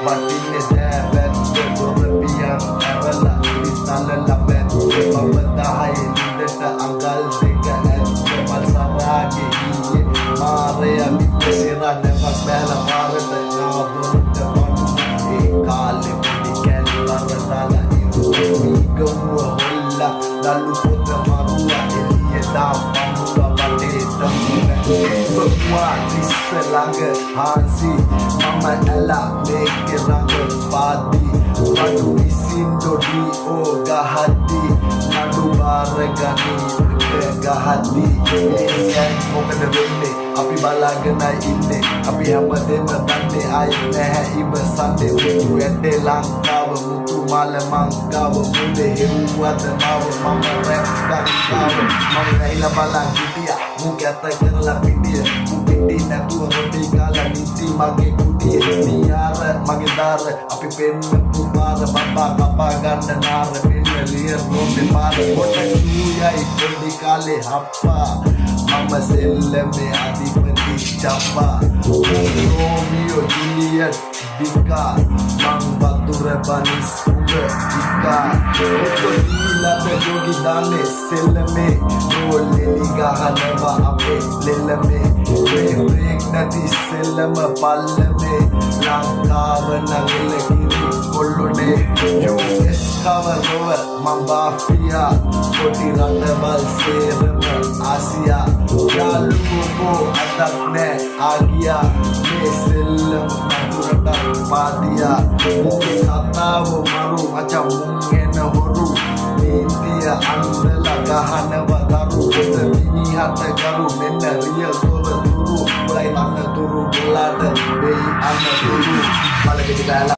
වටින්නේ දෑබැත්ත දොරපියන් ඇවලා විතල ලබැත්ත බබදායි නිදට අඟල් දෙක ඇත්ත මල් සරාගේ ඊයේ මාරය මිත්‍රසිර නැවක් බැල පාරට නාබොරුට වඩු ඒ කාලෙ පොඩි කැල්වර දාලා ඉරුවී ගමුව හොල්ලා දල්ලු පොත මරුවා එළිය දාම් පමුවා වටේ බකුවා තිස්ස ළඟ හාන්සි මම ඇලා මේකෙ රඟ පාදී බඩු විසින් ඩොඩි ඕ ගහද්දි නඩු බාර ගනී ගහද්දි ඒයන් මොකද වෙන්නේ අපි බලාගෙනයි ඉන්නේ අපි හැමදේම දන්නේ ආයේ නැහැ ඉවසන්නේ මුතු ඇටේ ලංකාව මුතු මාල මංගාව මුදේ හෙව්වද මාව මම රැප් ගංගාව මම නැහිලා බලන් හිටියා මුක ඇත කරලා පිටිය පිටි නැතුව රොටි ගාලා නිති මගේ කුටිය නියාර මගේ දාර අපි පෙන්න පුපාර බබා කපා ගන්න නාර පෙන්න ලිය රොටි පාර කොට යයි පොඩි කාලේ හප්පා මම සෙල්ලමේ අධිපති චප්පා රෝමියෝ ජුලියට් ඩිකා මං වතුර බනිස් උඹ ඩිකා ඔතීලට ජෝගි දානේ සෙල්ලමේ රෝලෙලි ගහනවා අපේ ලෙල්ලමේ බ්‍රේක් නැති සෙල්ලම පල්ලමේ ලංකාව නගලගිරි කොල්ලොනේ US කවරව මං බාෆියා කොටි රටවල් සේරම ආසියා යාළුවෝ අතක් නෑ ආගියා මේ සෙල්ලම නතුරට පාදියා මුගේ කතාව මරු අචා මුංගෙන හොරු නීතිය අන්දලා ගහනවා දරු පොත මිනිහට කරු මෙන්න රියල් තොර තුරු බලයි තන්න තුරු ගලාට වෙයි අන්න තුරු බලකෙදි බැලලා